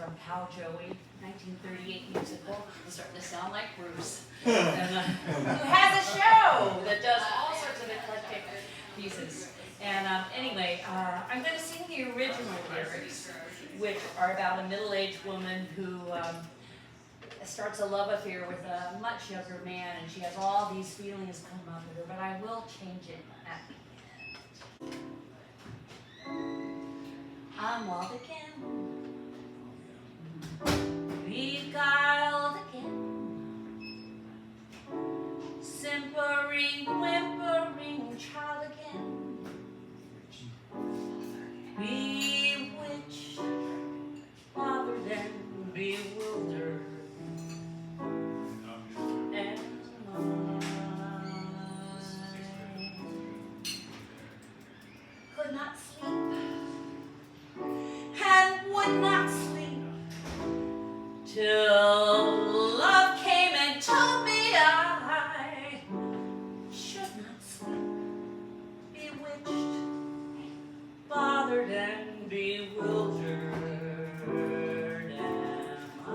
from Pal Joey, 1938 musical. I'm starting to sound like Bruce. Who has a show that does all sorts of eclectic pieces. And anyway, I'm going to sing the original lyrics, which are about a middle-aged woman who starts a love affair with a much younger man, and she has all these feelings come up with her, but I will change it at the end. I'm wild again, beguiled again, simpering, whimpering child again, bewitched, bothered and bewildered, and I could not sleep and would not sleep till love came and told me I should not sleep. Bewitched, bothered and bewildered am I.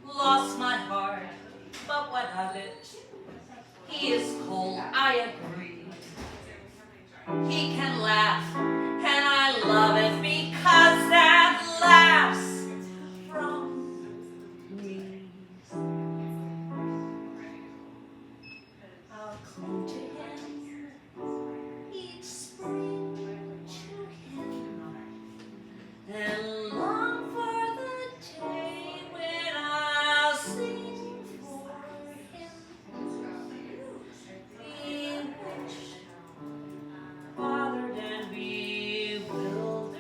Lost my heart, but what of it? He is cold, I agree. He can laugh, and I love it because that laughs from me. I'll cling to him each spring to him and long for the day when I'll sing for him. Bewitched, bothered and bewildered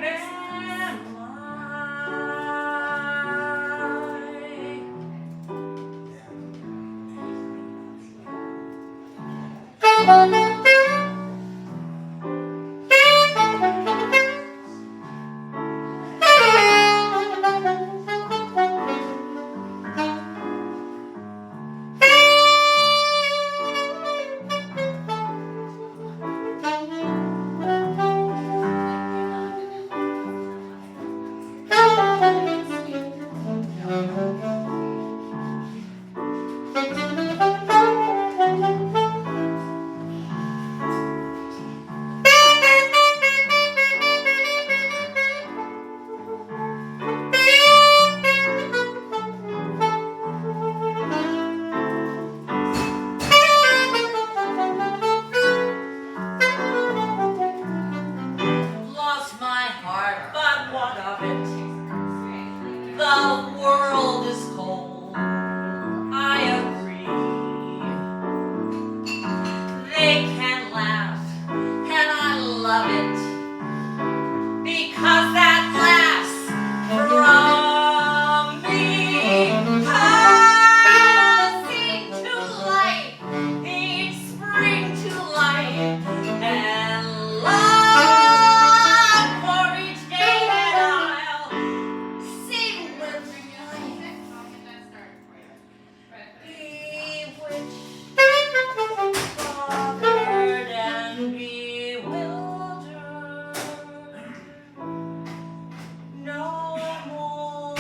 am I. Lost my heart, but what of it? The world is cold, I agree. They can laugh, and I love it because that laughs from me. I sing to life, each spring to life, and love for each day that I'll sing with life. Bewitched, bothered and bewildered, no more.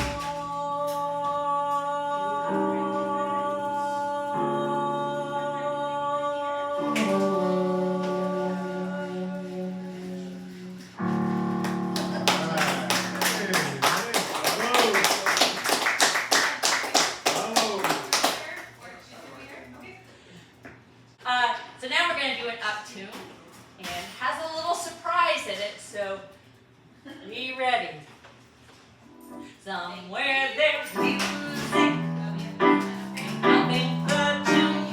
So now we're going to do an up tune, and it has a little surprise in it, so be ready. Somewhere there's music, humming the tune.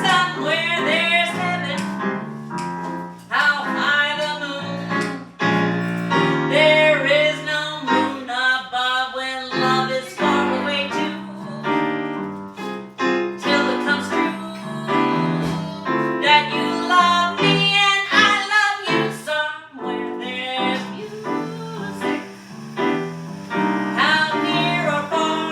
Somewhere there's heaven, how high the moon. There is no moon above when love is far away too. Till it comes true that you love me and I love you. Somewhere there's music, how near or far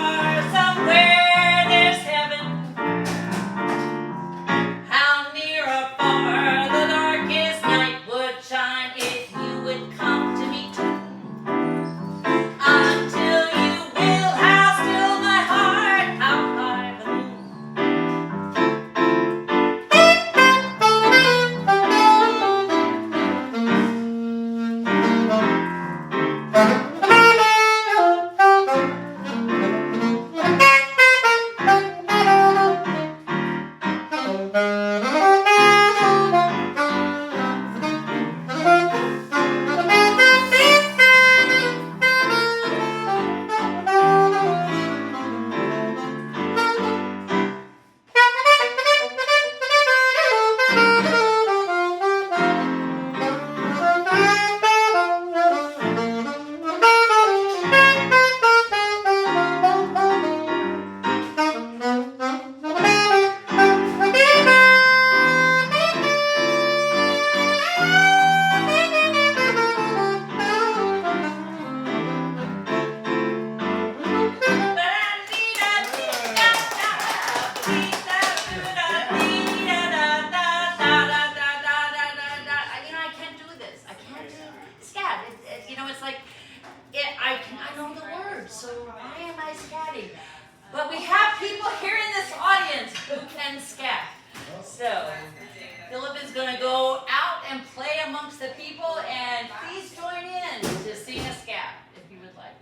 going to go out and play amongst the people, and please join in to sing a scat if you would like.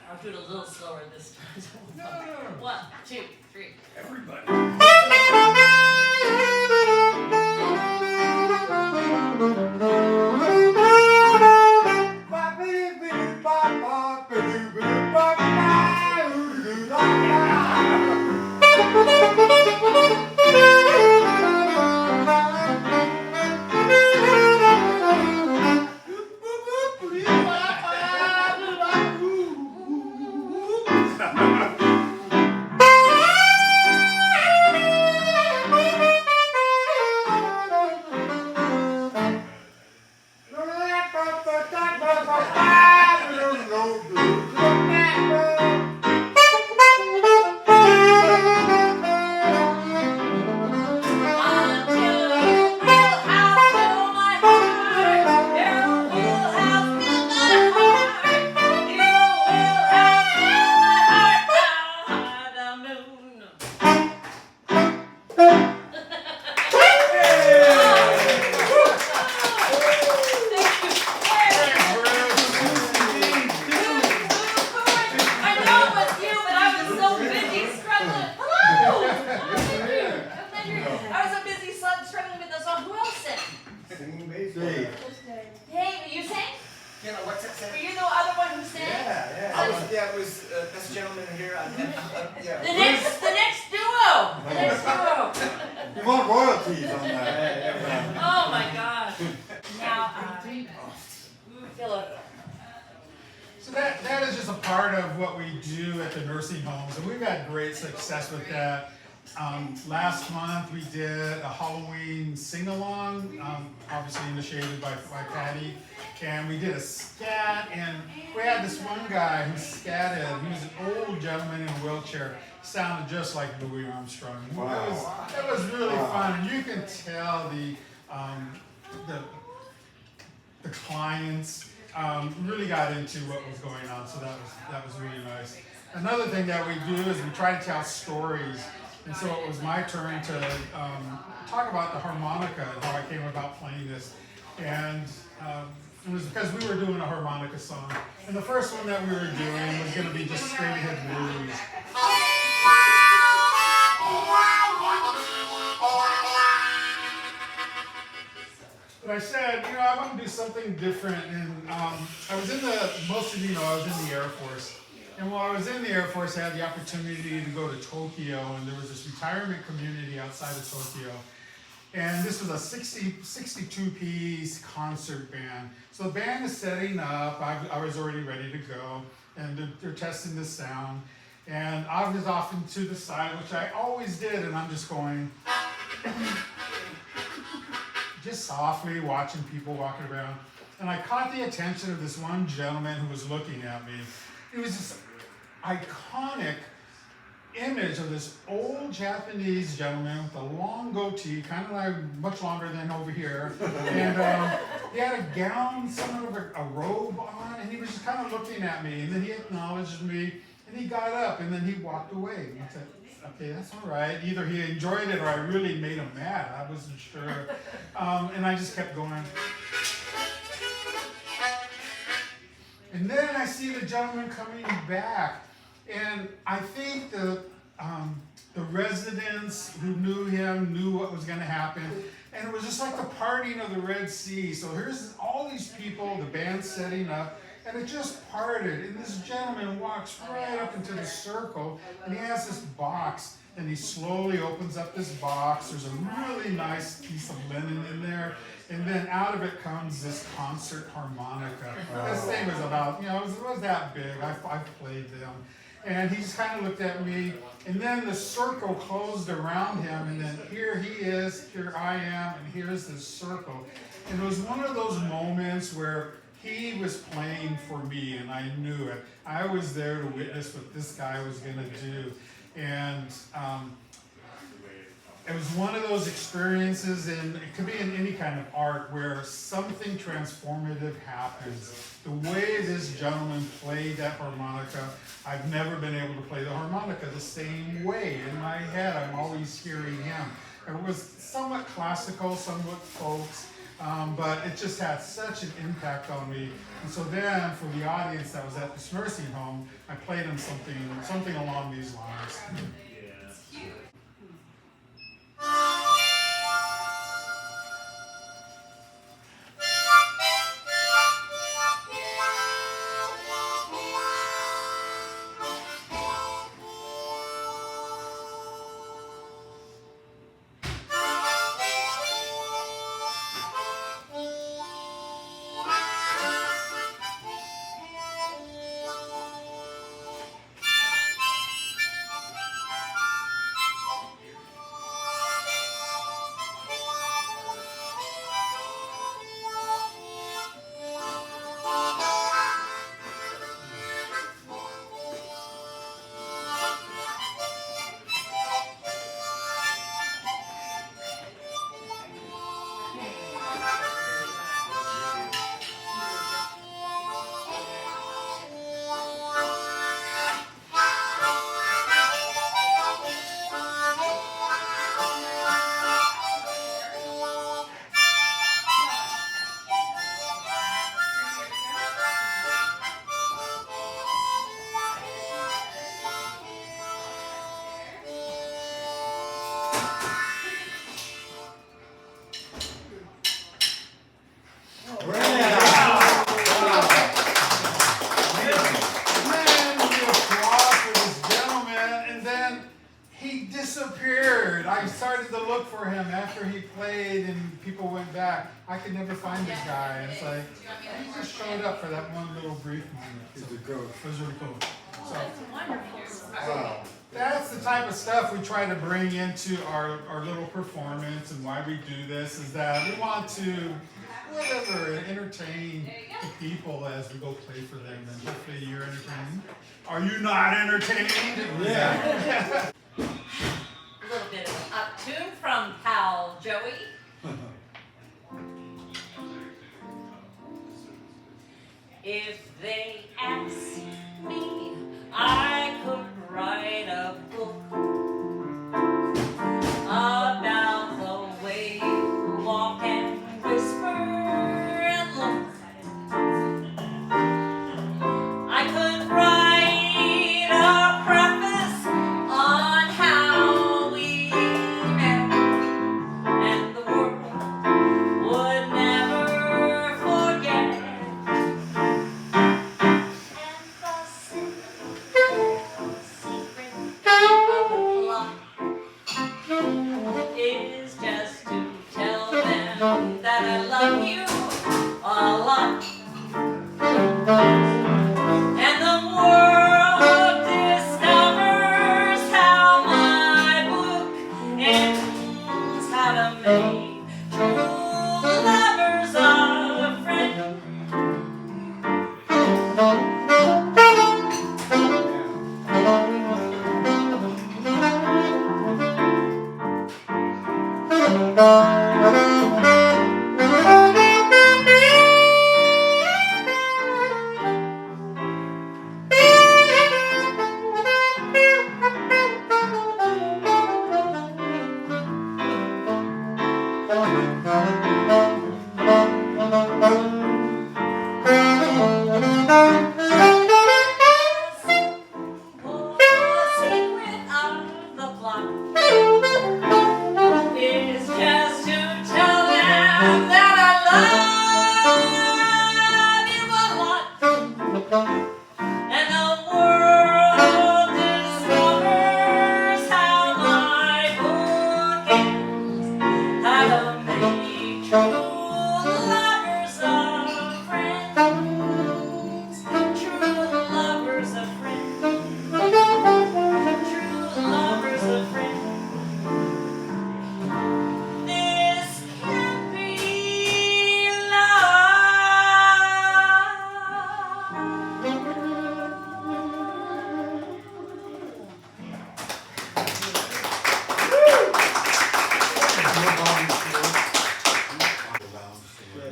I'll do it a little slower this time. No. 1, 2, 3. Everybody. So that is just a part of what we do at the nursing homes, and we've had great success with that. Last month we did a Halloween sing-along, obviously initiated by Patty, and we did a scat, and we had this one guy who scatted. He was an old gentleman in a wheelchair, sounded just like Louis Armstrong. Wow. It was really fun, and you can tell the clients really got into what was going on, so that was really nice. Another thing that we do is we try to tell stories, and so it was my turn to talk about the harmonica and how I came about playing this, and it was because we were doing a harmonica song, and the first one that we were doing was going to be just straight ahead blues. But I said, I want to do something different, and I was most of you know, I was in the Air Force. And while I was in the Air Force, I had the opportunity to go to Tokyo, and there was this retirement community outside of Tokyo. And this was a 62-piece concert band. So the band is setting up, I was already ready to go, and they're testing the sound. And I was off into the side, which I always did, and I'm just going... just softly watching people walking around. And I caught the attention of this one gentleman who was looking at me. It was this iconic image of this old Japanese gentleman with a long goatee, kind of like much longer than over here. And he had a gown, somewhat of a robe on, and he was just kind of looking at me. And then he acknowledged me, and he got up, and then he walked away. And I said, okay, that's all right. Either he enjoyed it or I really made him mad. I wasn't sure. And I just kept going. And then I see the gentleman coming back. And I think the residents who knew him knew what was going to happen. And it was just like the parting of the Red Sea. So here's all these people, the band setting up. And it just parted, and this gentleman walks right up into the circle, and he has this box, and he slowly opens up this box. There's a really nice piece of linen in there, and then out of it comes this concert harmonica. This thing was about, it was that big. I played them. And he just kind of looked at me, and then the circle closed around him, and then here he is, here I am, and here's this circle. And it was one of those moments where he was playing for me, and I knew it. I was there to witness what this guy was going to do. And it was one of those experiences, and it could be in any kind of art, where something transformative happens. The way this gentleman played that harmonica, I've never been able to play the harmonica the same way. In my head, I'm always hearing him. It was somewhat classical, somewhat folks, but it just had such an impact on me. And so then, for the audience that was at this nursing home, I played them something along these lines. Disappeared. I started to look for him after he played and people went back. I could never find this guy. It's like, he just showed up for that one little brief moment. So it was really cool. So, That's wonderful. wow. That's the type of stuff we try to bring into our little performance, and why we do this is that we want to, whatever, entertain the people as we go play for them, and hopefully you're entertained. Are you not entertained? Yeah. A little bit of an up tune from pal Joey. If they ask me, I could write a book about the way you walk and whisper and look. I could write a preface on how we met, and the world would never forget. And the secret of the plot is just to tell them that I love you a lot. And the world discovers how my book ends, how to make true lovers a friend.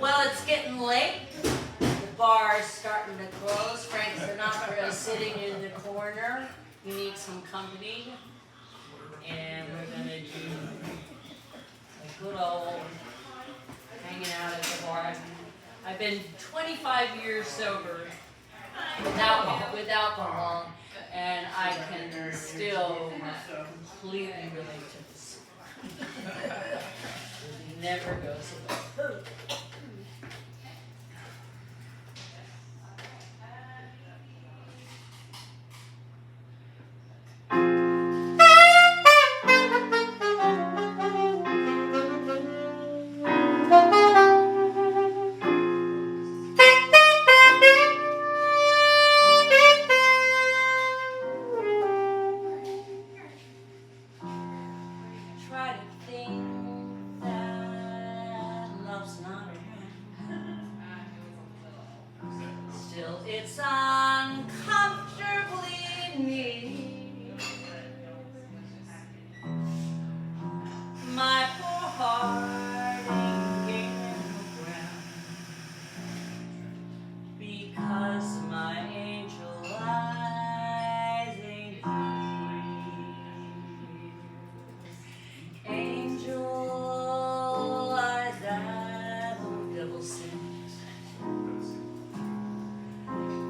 Well, it's getting late. The bar's starting to close. Frank Sinatra is sitting in the corner. You need some company. And we're going to do good old hanging out at the bar. I've been 25 years sober with alcohol, and I can still completely relate to this. It never goes away. Try to think that love's not around. Still, it's uncomfortably near. My poor heart ain't gaining no ground because my angel eyes ain't here. Angel eyes that old devil sent.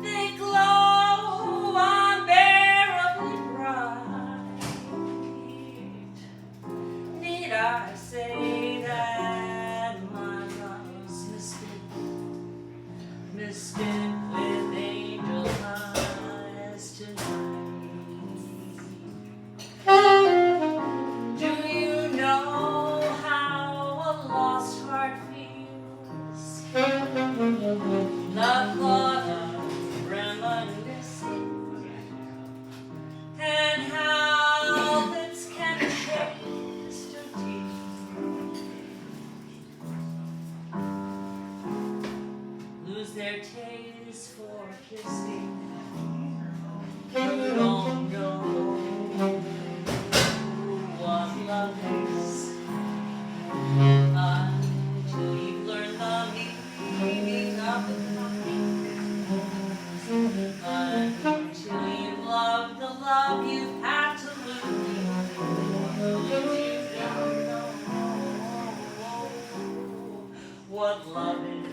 They glow unbearably bright. Need I say that my love's mystic with angel eyes tonight? Do you know how a lost heart feels? The thought of reminiscing, and how lips can taste a tear, lose their taste for kissing. You don't know what love is until you've learned the meaning of it. Until you've loved the love you've had to lose. You don't know what love is.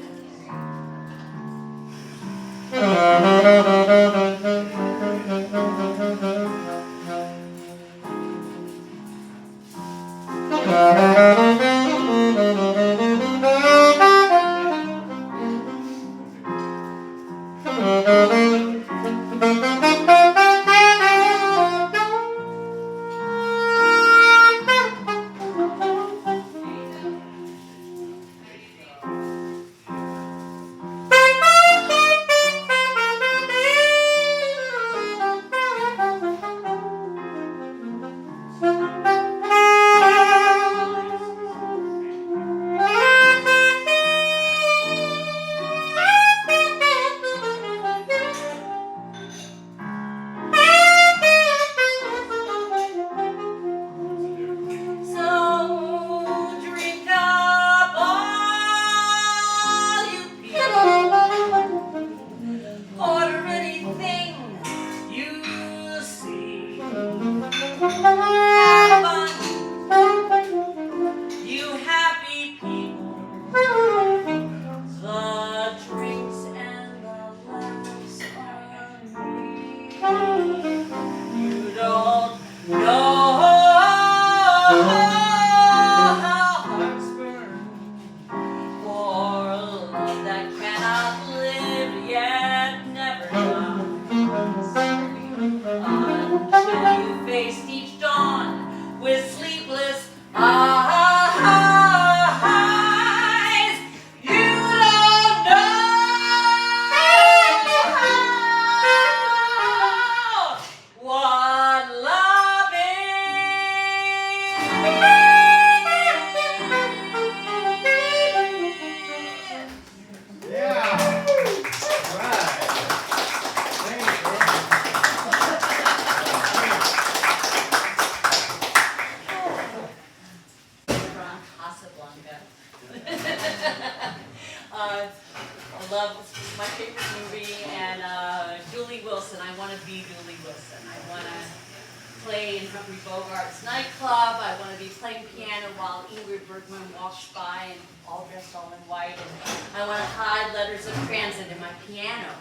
play in Humphrey Bogart's nightclub. I want to be playing piano while Ingrid Bergman walks by and all dressed all in white. And I want to hide letters of transit in my piano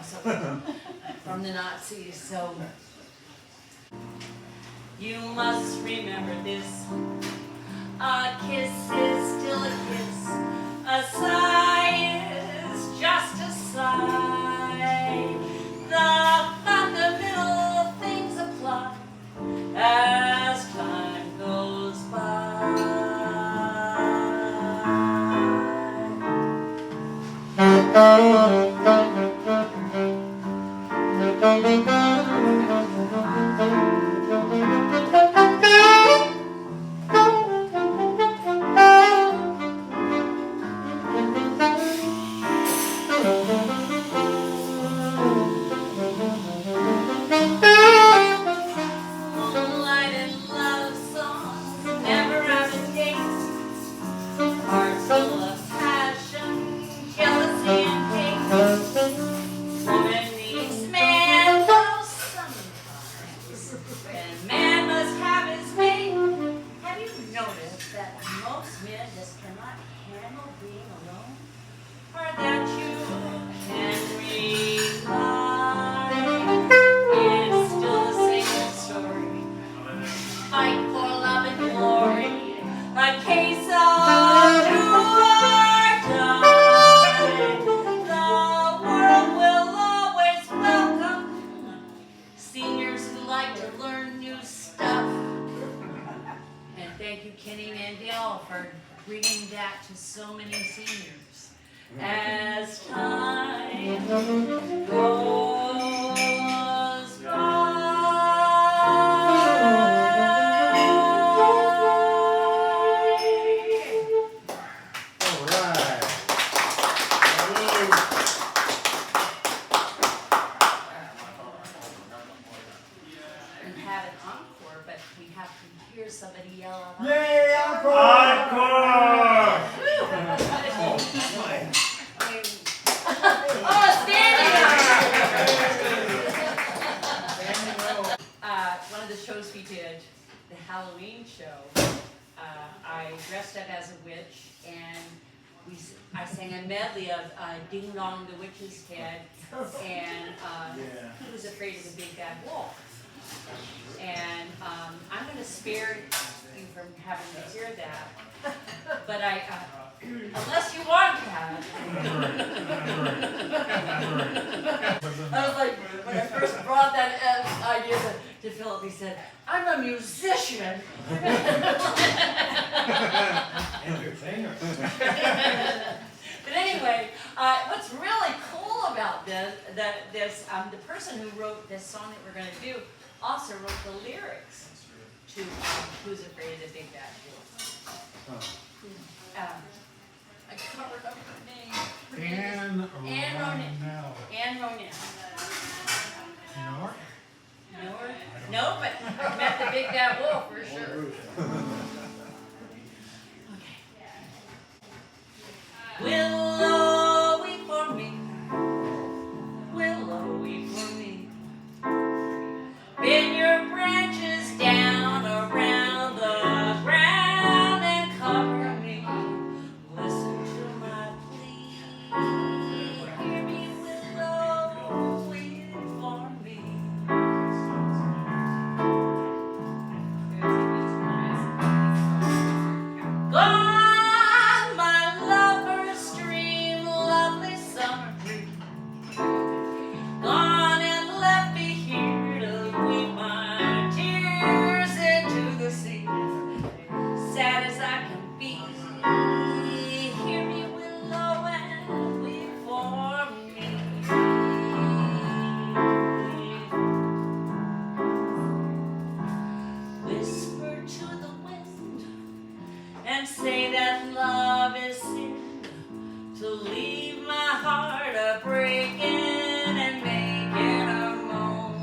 from the Nazis. So you must remember this. A kiss is still a kiss. A sigh is just a sigh. The fundamental things apply as time goes by. Bringing that to so many seniors as time goes by. All right. We have an encore, but we have to hear somebody yell out. Yay, encore! One of the shows we did, the Halloween show, I dressed up as a witch and I sang a medley of Ding Dong the Witch's Head and Who Was Afraid of the Big Bad Wolf. And I'm going to spare you from having to hear that, but unless you want to have it. I was like, when I first brought that idea to Philip, he said, I'm a musician. Entertainer. But anyway, what's really cool about this, the person who wrote this song that we're going to do also wrote the lyrics to Who's Afraid of the Big Bad Wolf. I can't remember her name. Anne Ronell. Anne Ronell. You know her? Know her? No, but I met the Big Bad Wolf for sure. Okay. Willow, weep for me. Willow, weep for me. Bend your branches down around the ground and cover me. Listen to my plea. Hear me, willow, weep for me. Gone, my lover's dream, lovely summer dream. Gone and left me here to weep my tears into the sea. Sad as I can be, hear me, willow, and weep for me. Whisper to the wind and say that love is sin, to leave my heart a-breaking and making a moan.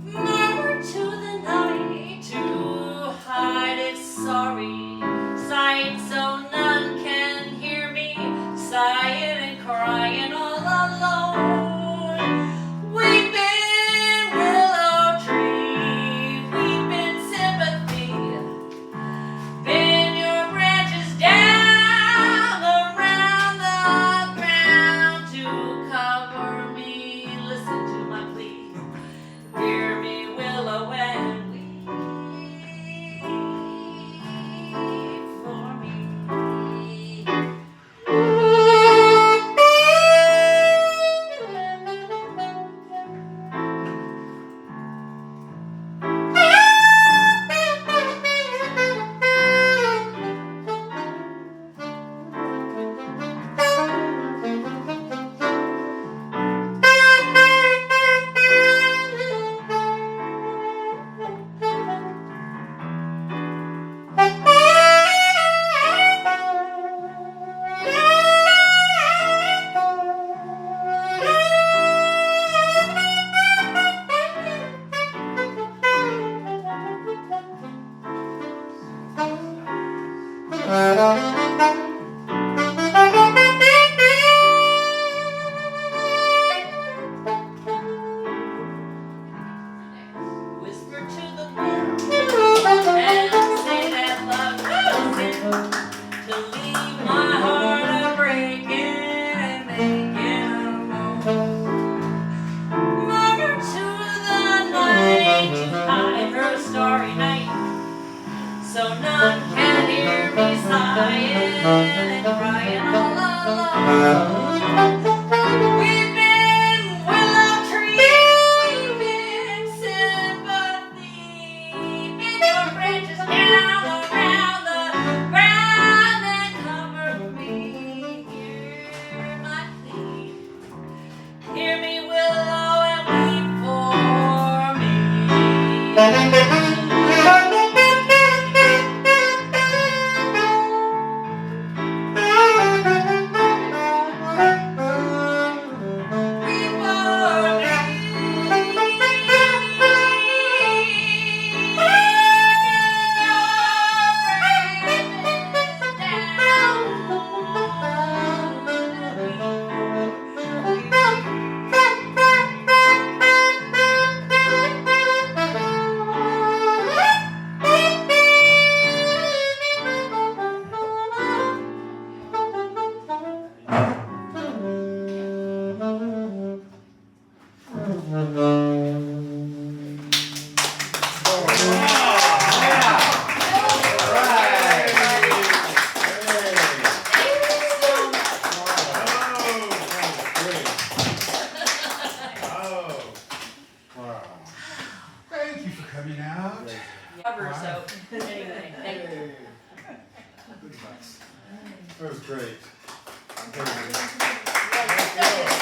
Murmur to the night to hide its sorry sight, so none can hear me sighing and crying all alone. Weeping willow tree, We've been willow trees, we've been sympathy. Bend your branches down around the ground and cover me. Hear my plea. Hear me, willow, and weep for me. Thank you for coming out. Cover, so anyway, thank you. That was great. Yeah,